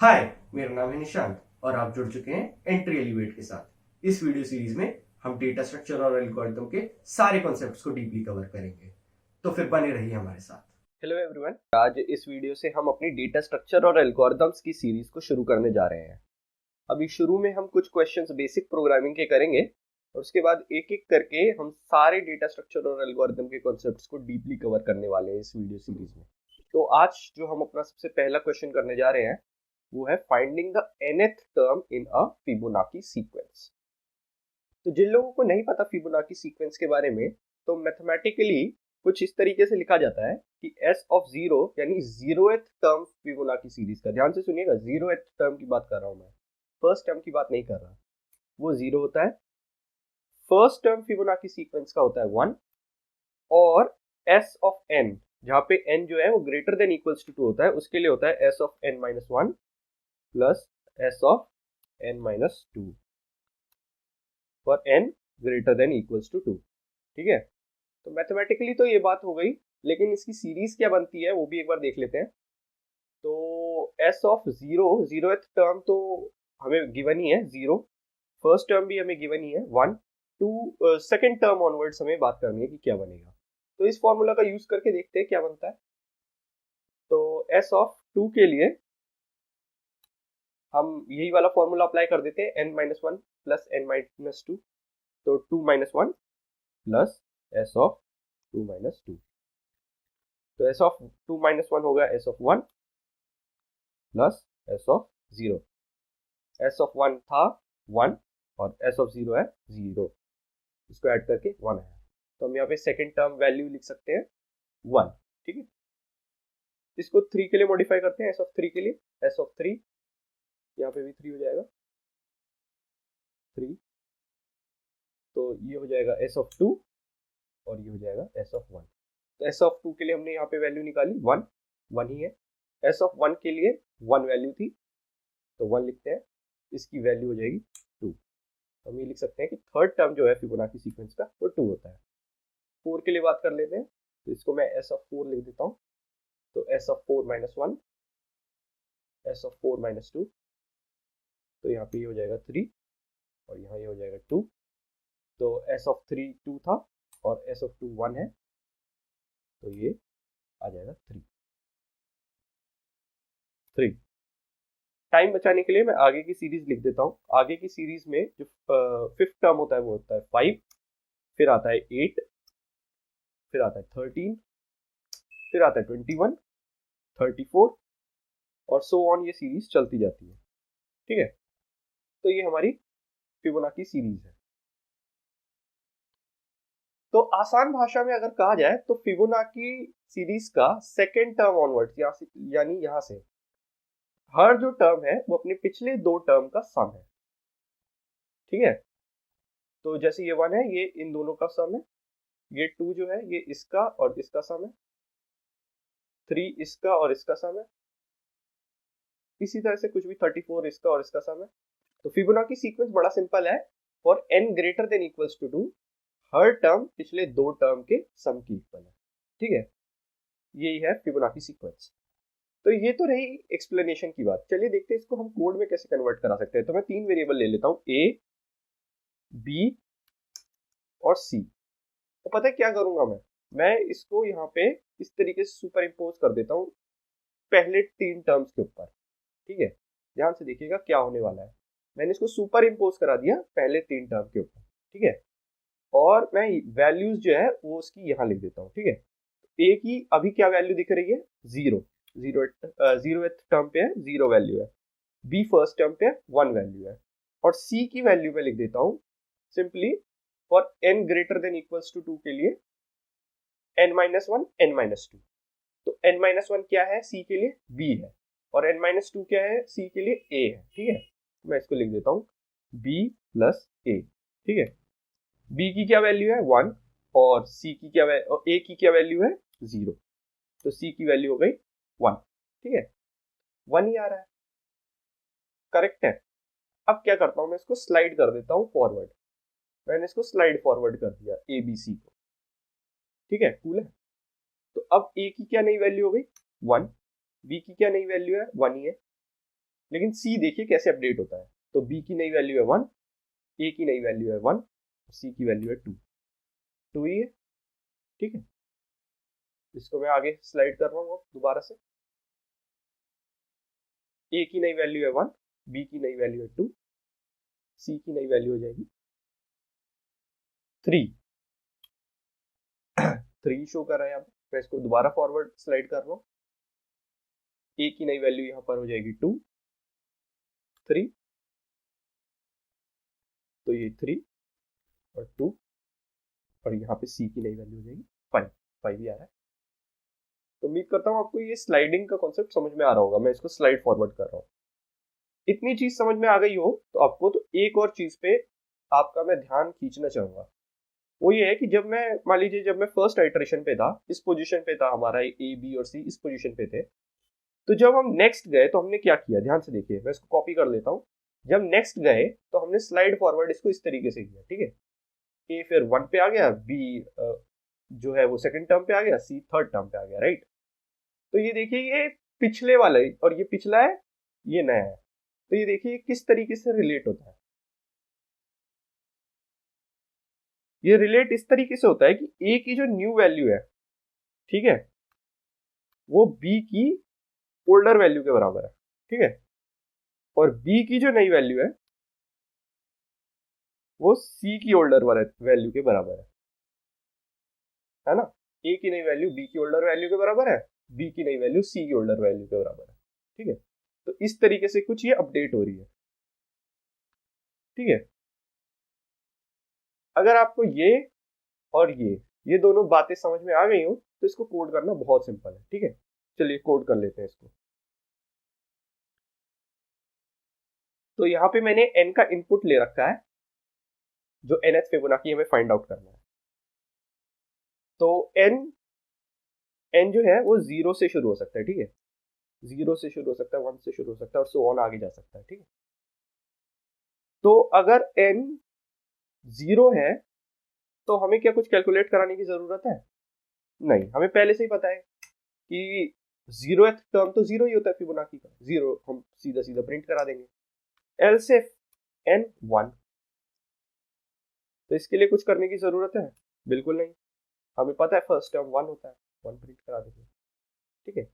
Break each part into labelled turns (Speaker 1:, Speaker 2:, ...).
Speaker 1: हाय, मेरा नाम है निशांत और आप जुड़ चुके हैं एंट्री एलिवेट के साथ। इस वीडियो सीरीज में हम डेटा स्ट्रक्चर और एल्गोरिथम के सारे कॉन्सेप्ट्स को डीपली कवर करेंगे, तो फिर बने रहिए हमारे साथ।
Speaker 2: हेलो एवरीवन, आज इस वीडियो से हम अपनी डेटा स्ट्रक्चर और एल्गोरिथम्स की सीरीज को शुरू करने जा रहे हैं। अभी शुरू में हम कुछ क्वेश्चंस बेसिक प्रोग्रामिंग के करेंगे और उसके बाद एक एक करके हम सारे डेटा स्ट्रक्चर और एल्गोरिथम के कॉन्सेप्ट्स को डीपली कवर करने वाले हैं इस वीडियो सीरीज में। तो आज जो हम अपना सबसे पहला क्वेश्चन करने जा रहे हैं वो है finding the nth term in a Fibonacci sequence. तो जिन लोगों को नहीं पता फिबोनाची सीक्वेंस के बारे में, तो मैथमेटिकली कुछ इस तरीके से लिखा जाता है कि एस ऑफ जीरो यानी जीरोथ टर्म फिबोनाची सीरीज का, ध्यान से सुनिएगा, जीरोथ टर्म की बात कर रहा हूं मैं, फर्स्ट टर्म की बात नहीं कर रहा, वो जीरो होता है। फर्स्ट टर्म फिबोनाची सीक्वेंस का होता है 1 और एस ऑफ एन, जहां पे एन जो है वो ग्रेटर देन इक्वल्स टू 2 होता है, उसके लिए होता है S of N minus 1 plus S of N minus 2 for N greater than equals to 2। ठीक है, तो मैथमेटिकली तो ये बात हो गई, लेकिन इसकी सीरीज क्या बनती है वो भी एक बार देख लेते हैं। तो S of zero, zeroth term तो हमें गिवन ही है जीरो, फर्स्ट टर्म भी हमें गिवन ही है 1, टू सेकेंड टर्म ऑनवर्ड्स हमें बात करनी है कि क्या बनेगा। तो इस फॉर्मूला का यूज करके देखते हैं क्या बनता है। तो एस ऑफ 2 के लिए हम यही वाला फॉर्मूला अप्लाई कर देते हैं, N minus one plus N minus two, तो 2 minus one plus S of 2 minus 2, तो एस ऑफ 2 माइनस 1 होगा S of 1 plus S of 0। S of 1 था 1 और एस ऑफ 0 है 0, इसको ऐड करके 1 है, तो हम यहाँ पे सेकेंड टर्म वैल्यू लिख सकते हैं 1। ठीक है, इसको 3 के लिए मॉडिफाई करते हैं, एस ऑफ 3 के लिए, एस ऑफ 3 यहाँ पे भी 3 हो जाएगा 3, तो ये हो जाएगा एस ऑफ 2 और ये हो जाएगा एस ऑफ 1। तो एस ऑफ 2 के लिए हमने यहाँ पे वैल्यू निकाली 1, 1 ही है। एस ऑफ 1 के लिए 1 वैल्यू थी, तो 1 लिखते हैं, इसकी वैल्यू हो जाएगी 2। हम ये लिख सकते हैं कि थर्ड टर्म जो है फिबोनाची सीक्वेंस का वो 2 होता है। 4 के लिए बात कर लेते हैं, तो इसको मैं एस ऑफ 4 लिख देता हूँ, तो S of 4 minus 1, S of 4 minus 2, तो यहाँ पे ये हो जाएगा 3 और यहाँ ये हो जाएगा 2। तो एस ऑफ 3 2 था और एस ऑफ 2 1 है, तो ये आ जाएगा 3। टाइम बचाने के लिए मैं आगे की सीरीज लिख देता हूँ। आगे की सीरीज में जो फिफ्थ टर्म होता है वो होता है 5, फिर आता है 8, फिर आता है 13, फिर आता है 21, 34 और सो ऑन, ये सीरीज चलती जाती है। ठीक है, तो ये हमारी फिबोनाची सीरीज है। तो आसान भाषा में अगर कहा जाए तो फिबोनाची सीरीज का सेकेंड टर्म ऑनवर्ड्स, यहाँ से यानी यहाँ से हर जो टर्म है वो अपने पिछले दो टर्म का सम है। ठीक है, तो जैसे ये 1 है, ये इन दोनों का सम है, ये 2 जो है ये इसका और इसका सम है, 3 इसका और इसका सम है, इसी तरह से कुछ भी 34 इसका और इसका सम है। तो फिबोनाची सीक्वेंस बड़ा सिंपल है, for n greater than equals to 2 हर टर्म पिछले दो टर्म के सम की इक्वल है। ठीक है, यही है फिबोनाची सीक्वेंस। तो ये तो रही एक्सप्लेनेशन की बात। चलिए देखते हैं इसको हम कोड में कैसे कन्वर्ट करा सकते हैं। तो मैं 3 वेरिएबल ले लेता हूँ, a, b और c। तो पता है क्या करूंगा मैं इसको यहाँ पे इस तरीके से सुपर इम्पोज कर देता हूँ पहले 3 टर्म्स के ऊपर। ठीक है, ध्यान से देखिएगा क्या होने वाला है। मैंने इसको सुपर इम्पोज करा दिया पहले 3 टर्म के ऊपर। ठीक है, और मैं वैल्यूज जो है वो उसकी यहाँ लिख देता हूँ। ठीक है, ए की अभी क्या वैल्यू दिख रही है, 0, जीरोथ टर्म पे है 0 वैल्यू है, बी फर्स्ट टर्म पे 1 वैल्यू है, और सी की वैल्यू में लिख देता हूँ simply for n greater than equals to 2 के लिए n माइनस 1 n माइनस 2। तो n माइनस 1 क्या है, c के लिए b है, और n माइनस 2 क्या है, c के लिए a है। ठीक है, तो मैं इसको लिख देता हूँ b प्लस a। ठीक है, b की क्या वैल्यू है 1 और c की क्या और a की क्या वैल्यू है 0, तो c की वैल्यू हो गई 1। ठीक है, 1 ही आ रहा है, करेक्ट है। अब क्या करता हूँ, मैं इसको स्लाइड कर देता हूँ फॉरवर्ड। मैंने इसको स्लाइड फॉरवर्ड कर दिया ए बी सी को। ठीक है, कूल है। तो अब a की क्या नई वैल्यू हो गई 1, b की क्या नई वैल्यू है 1 ही है, लेकिन सी देखिए कैसे अपडेट होता है। तो बी की नई वैल्यू है 1, ए की नई वैल्यू है 1, सी की वैल्यू है 2 ही है। ठीक है, इसको मैं आगे स्लाइड कर रहा हूँ दोबारा से। ए की नई वैल्यू है 1, बी की नई वैल्यू है 2, सी की नई वैल्यू हो जाएगी 3। 3 शो कर रहा है यहाँ पे। मैं इसको दोबारा फॉरवर्ड स्लाइड कर रहा हूँ। ए की नई वैल्यू यहाँ पर हो जाएगी 2, 3, तो ये 3 और 2, और यहाँ पे सी की नई वैल्यू हो जाएगी 5। 5 ही आ रहा है। तो उम्मीद करता हूँ आपको ये स्लाइडिंग का कॉन्सेप्ट समझ में आ रहा होगा। मैं इसको स्लाइड फॉरवर्ड कर रहा हूँ। इतनी चीज समझ में आ गई हो तो आपको तो एक और चीज पे आपका मैं ध्यान खींचना चाहूंगा। वो ये है कि जब मैं मान लीजिए जब मैं फर्स्ट आइटरेशन पे था, इस पोजीशन पे था, हमारा ए बी और सी इस पोजीशन पे थे, तो जब हम नेक्स्ट गए तो हमने क्या किया, ध्यान से देखिए। मैं इसको कॉपी कर लेता हूँ। जब नेक्स्ट गए तो हमने स्लाइड फॉरवर्ड इसको इस तरीके से किया। ठीक है, ए फिर 1 पे आ गया, बी जो है वो सेकंड टर्म पे आ गया, सी थर्ड टर्म पे आ गया। राइट, तो ये देखिए ये पिछले वाला है और ये पिछला है, ये नया है। तो ये देखिए किस तरीके से रिलेट होता है। ये रिलेट इस तरीके से होता है कि ए की जो न्यू वैल्यू है, ठीक है, वो बी की ओल्डर वैल्यू के बराबर है। ठीक है, और बी की जो नई वैल्यू है वो सी की ओल्डर वैल्यू के बराबर है ना। ए की नई वैल्यू बी की ओल्डर वैल्यू के बराबर है, बी की नई वैल्यू सी की ओल्डर वैल्यू के बराबर है। ठीक है, तो इस तरीके से कुछ ये अपडेट हो रही है। ठीक है, अगर आपको ये और ये दोनों बातें समझ में आ गई हो तो इसको कोड करना बहुत सिंपल है। ठीक है, चलिए कोड कर लेते हैं इसको। तो यहाँ पे मैंने n का इनपुट ले रखा है, जो nth फिबोनाची हमें फाइंड आउट करना है। तो n जो है वो 0 से शुरू हो सकता है। ठीक है, 0 से शुरू हो सकता है, 1 से शुरू हो सकता है और सो ऑन आगे जा सकता है। ठीक है, तो अगर n 0 है तो हमें क्या कुछ कैलकुलेट कराने की जरूरत है? नहीं, हमें पहले से ही पता है कि 0th टर्म तो 0 ही होता है फिबोनाची का। 0 हम सीधा सीधा प्रिंट करा देंगे। एल्स इफ n 1, तो इसके लिए कुछ करने की जरूरत है? बिल्कुल नहीं, हमें पता है फर्स्ट टर्म 1 होता है, 1 प्रिंट करा देंगे। ठीक है,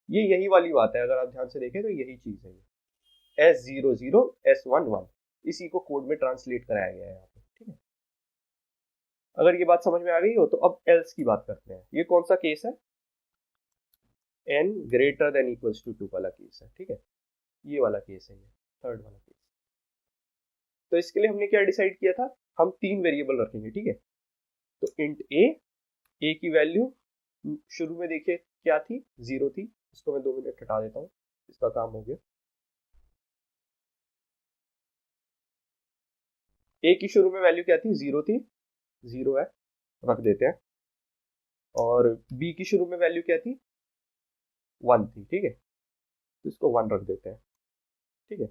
Speaker 2: ये यही वाली बात है। अगर आप ध्यान से देखें तो यही चीज है ये S00 S11, इसी को कोड में ट्रांसलेट कराया गया है यहाँ पे। ठीक है, अगर ये बात समझ में आ गई हो तो अब एल्स की बात करते हैं। ये कौन सा केस है? n greater than equals to 2 वाला केस है। ठीक है, ये वाला केस है, ये थर्ड वाला केस। तो इसके लिए हमने क्या डिसाइड किया था? हम 3 वेरिएबल रखेंगे। ठीक है, तो इंट ए की वैल्यू शुरू में देखिए क्या थी? 0 थी। इसको मैं 2 मिनट हटा देता हूँ, इसका काम हो गया। ए की शुरू में वैल्यू क्या थी? 0 थी, 0 है, रख देते हैं। और बी की शुरू में वैल्यू क्या थी? 1 थी। ठीक है, तो इसको 1 रख देते हैं। ठीक है,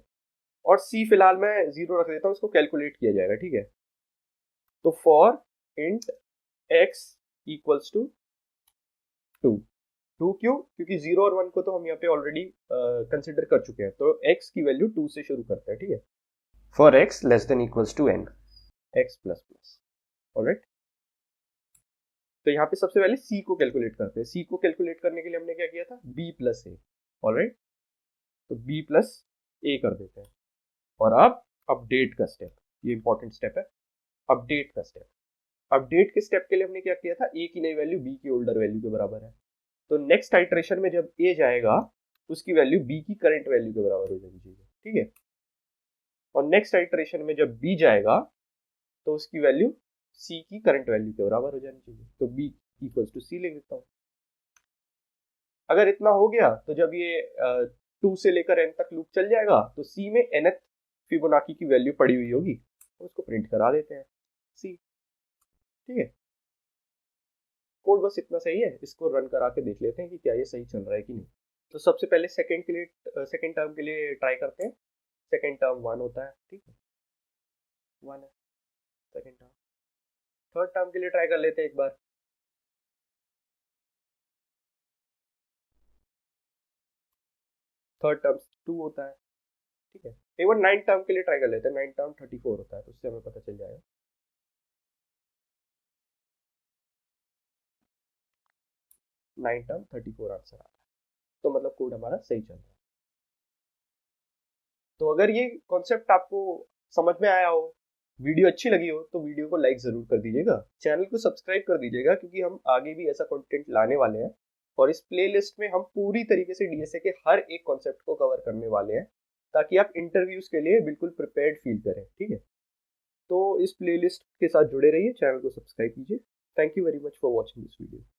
Speaker 2: और सी फिलहाल मैं 0 रख देता हूँ, इसको कैलकुलेट किया जाएगा। ठीक है, तो for int X equals to 2। 2 क्यों? क्योंकि 0 और 1 को तो हम यहाँ पे ऑलरेडी कंसिडर कर चुके हैं। तो x की वैल्यू 2 से शुरू करते हैं। ठीक है, for x less than equals to n, x plus plus. Alright, तो यहाँ पे सबसे पहले c को कैलकुलेट करते हैं। c को कैलकुलेट करने के लिए हमने क्या किया था? b प्लस ए। ऑलराइट, तो b प्लस ए कर देते हैं। और अब अपडेट का स्टेप, ये इंपॉर्टेंट स्टेप है, अपडेट का स्टेप। अपडेट के स्टेप के लिए हमने क्या किया था? a की नई वैल्यू b की ओल्डर वैल्यू के बराबर है। तो नेक्स्ट आइटरेशन में जब a जाएगा उसकी वैल्यू b की करंट वैल्यू के बराबर हो जानी चाहिए। ठीक है, और नेक्स्ट आइटरेशन में जब b जाएगा तो उसकी वैल्यू c की करंट वैल्यू के बराबर हो जानी चाहिए। तो b इक्वल्स टू c लिख देता हूँ। अगर इतना हो गया तो जब ये 2 से लेकर n तक लूप चल जाएगा तो c में nth फिबोनाची की वैल्यू पड़ी हुई होगी, तो उसको प्रिंट करा देते हैं c। ठीक है, कोड बस इतना सही है। इसको रन करा के देख लेते हैं कि क्या ये सही चल रहा है कि नहीं। तो सबसे पहले सेकंड टर्म के लिए ट्राई करते हैं। सेकंड टर्म 1 होता है। ठीक है, 1 है सेकंड टर्म। थर्ड टर्म के लिए ट्राई कर लेते हैं एक बार। थर्ड टर्म 2 होता है। ठीक है, एक बार 9 टर्म के लिए ट्राई कर लेते हैं। 9 टर्म 34 होता है, तो उससे हमें पता चल जाएगा। 9 टर्म 34 आंसर आ रहा है, तो मतलब कोड हमारा सही चल रहा है। तो अगर ये कॉन्सेप्ट आपको समझ में आया हो, वीडियो अच्छी लगी हो, तो वीडियो को लाइक जरूर कर दीजिएगा, चैनल को सब्सक्राइब कर दीजिएगा, क्योंकि हम आगे भी ऐसा कंटेंट लाने वाले हैं। और इस प्लेलिस्ट में हम पूरी तरीके से डीएसए के हर एक कॉन्सेप्ट को कवर करने वाले हैं, ताकि आप इंटरव्यूज के लिए बिल्कुल प्रिपेयर्ड फील करें। ठीक है, तो इस प्लेलिस्ट के साथ जुड़े रहिए, चैनल को सब्सक्राइब कीजिए। Thank you very much for watching this video.